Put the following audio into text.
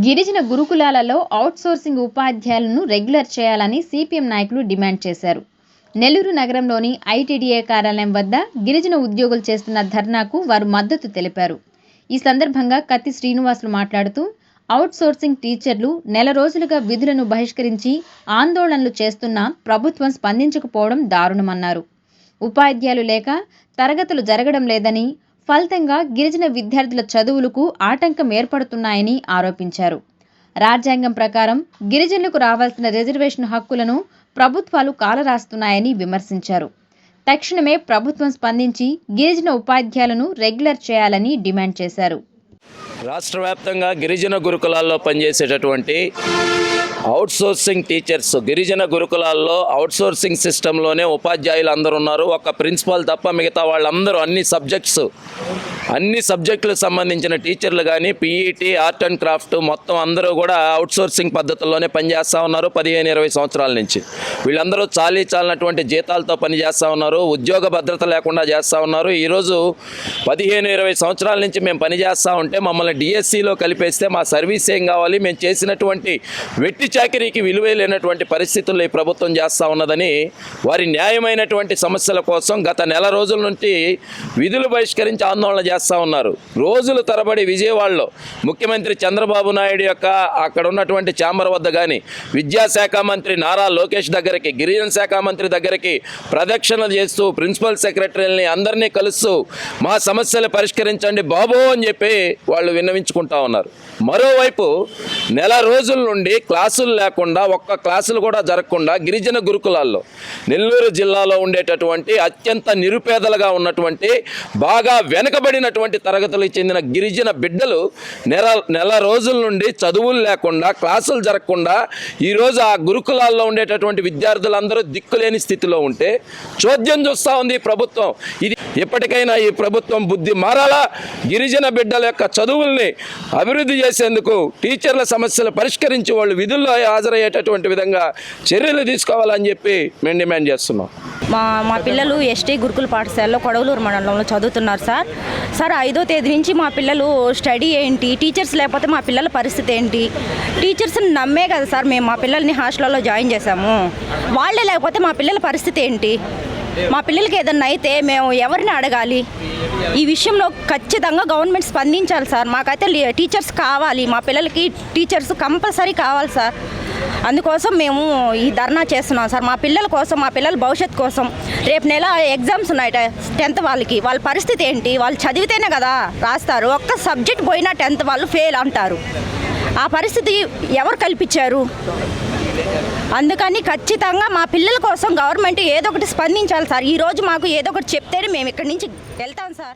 గిరిజన గురుకులాలలో అవుట్సోర్సింగ్ ఉపాధ్యాయులను రెగ్యులర్ చేయాలని సిపిఎం నాయకులు డిమాండ్ చేశారు. నెల్లూరు నగరంలోని ఐటీడీఏ కార్యాలయం వద్ద గిరిజన ఉద్యోగులు చేస్తున్న ధర్నాకు వారు మద్దతు తెలిపారు. ఈ సందర్భంగా కత్తి శ్రీనివాసులు మాట్లాడుతూ అవుట్సోర్సింగ్ టీచర్లు నెల రోజులుగా విధులను బహిష్కరించి ఆందోళనలు చేస్తున్నా ప్రభుత్వం స్పందించకపోవడం దారుణమన్నారు. ఉపాధ్యాయులు లేక తరగతులు జరగడం లేదని, ఫలితంగా గిరిజన విద్యార్థుల చదువులకు ఆటంకం ఏర్పడుతున్నాయని ఆరోపించారు. రాజ్యాంగం ప్రకారం గిరిజనులకు రావాల్సిన రిజర్వేషన్ హక్కులను ప్రభుత్వాలు కాలరాస్తున్నాయని విమర్శించారు. తక్షణమే ప్రభుత్వం స్పందించి గిరిజన ఉపాధ్యాయులను రెగ్యులర్ చేయాలని డిమాండ్ చేశారు. రాష్ట్ర వ్యాప్తంగా గిరిజన గురుకులాల్లో పనిచేసేటటువంటి అవుట్సోర్సింగ్ టీచర్స్, గిరిజన గురుకులాల్లో అవుట్సోర్సింగ్ సిస్టంలోనే ఉపాధ్యాయులు అందరూ ఉన్నారు. ఒక ప్రిన్సిపాల్ తప్ప మిగతా వాళ్ళందరూ అన్ని సబ్జెక్టులకు సంబంధించిన టీచర్లు కానీ పీఈటీ, ఆర్ట్ అండ్ క్రాఫ్ట్ మొత్తం అందరూ కూడా అవుట్సోర్సింగ్ పద్ధతుల్లోనే పనిచేస్తూ ఉన్నారు. 15-20 సంవత్సరాల నుంచి వీళ్ళందరూ చాలినటువంటి జీతాలతో పనిచేస్తూ ఉన్నారు. ఉద్యోగ భద్రత లేకుండా చేస్తూ ఉన్నారు. ఈరోజు 15-20 సంవత్సరాల నుంచి మేము పనిచేస్తూ ఉంటే మమ్మల్ని డిఎస్సిలో కలిపేస్తే మా సర్వీస్ ఏం కావాలి, మేము చేసినటువంటి వెట్టి చాకిరీకి విలువే లేనటువంటి పరిస్థితుల్లో ఈ ప్రభుత్వం చేస్తూ ఉన్నదని వారి న్యాయమైనటువంటి సమస్యల కోసం గత నెల రోజుల నుంచి విధులు బహిష్కరించి ఆందోళన చేస్తూ ఉన్నారు. రోజుల తరబడి విజయవాడలో ముఖ్యమంత్రి చంద్రబాబు నాయుడు యొక్క అక్కడ ఉన్నటువంటి ఛాంబర్ వద్ద కానీ, విద్యాశాఖ మంత్రి నారా లోకేష్ దగ్గరికి, గిరిజన శాఖ మంత్రి దగ్గరికి ప్రదక్షిణలు చేస్తూ ప్రిన్సిపల్ సెక్రటరీలని అందరినీ కలుస్తూ మా సమస్యలు పరిష్కరించండి బాబో అని చెప్పి వాళ్ళు విన్నవించుకుంటా ఉన్నారు. మరోవైపు నెల రోజుల నుండి క్లాసులు లేకుండా, ఒక్క క్లాసులు కూడా జరగకుండా గిరిజన గురుకులాల్లో నెల్లూరు జిల్లాలో ఉండేటటువంటి అత్యంత నిరుపేదలుగా ఉన్నటువంటి బాగా వెనుకబడినటువంటి తరగతులకు చెందిన గిరిజన బిడ్డలు నెల రోజుల నుండి చదువులు లేకుండా, క్లాసులు జరగకుండా ఈరోజు ఆ గురుకులాల్లో ఉండేటటువంటి విద్యార్థులందరూ దిక్కులేని స్థితిలో ఉంటే చోద్యం చూస్తూ ఉంది ప్రభుత్వం. ఇది ఎప్పటికైనా ఈ ప్రభుత్వం బుద్ధి మారాలా, గిరిజన బిడ్డల యొక్క చదువుల్ని అభివృద్ధి చేసేందుకు, టీచర్ల సమస్యలు పరిష్కరించి వాళ్ళు విధుల్లో హాజరయ్యేటటువంటి విధంగా చర్యలు తీసుకోవాలని చెప్పి మేము డిమాండ్ చేస్తున్నాం. మా పిల్లలు ఎస్టీ గురుకుల పాఠశాలలో కొడవలూరు మండలంలో చదువుతున్నారు సార్. 5వ తేదీ నుంచి మా పిల్లలు స్టడీ ఏంటి, టీచర్స్ లేకపోతే మా పిల్లల పరిస్థితి ఏంటి? టీచర్స్ని నమ్మే కదా సార్ మేము మా పిల్లల్ని హాస్టల్లో జాయిన్ చేశాము. వాళ్ళే లేకపోతే మా పిల్లల పరిస్థితి ఏంటి? మా పిల్లలకి ఏదన్నా అయితే మేము ఎవరిని అడగాలి? ఈ విషయంలో ఖచ్చితంగా గవర్నమెంట్ స్పందించాలి సార్. మాకైతే టీచర్స్ కావాలి, మా పిల్లలకి టీచర్స్ కంపల్సరీ కావాలి సార్. అందుకోసం మేము ఈ ధర్నా చేస్తున్నాం సార్. మా పిల్లల కోసం, మా పిల్లల భవిష్యత్తు కోసం. రేపు నెల ఎగ్జామ్స్ ఉన్నాయి 10th వాళ్ళకి. వాళ్ళ పరిస్థితి ఏంటి? వాళ్ళు చదివితేనే కదా రాస్తారు. ఒక్క సబ్జెక్ట్ పోయినా 10th వాళ్ళు ఫెయిల్ అంటారు. ఆ పరిస్థితి ఎవరు కల్పించారు? అందుకని ఖచ్చితంగా మా పిల్లల కోసం గవర్నమెంట్ ఏదో ఒకటి స్పందించాలి సార్. ఈరోజు మాకు ఏదో ఒకటి చెప్తేనే మేము ఇక్కడి నుంచి వెళ్తాం సార్.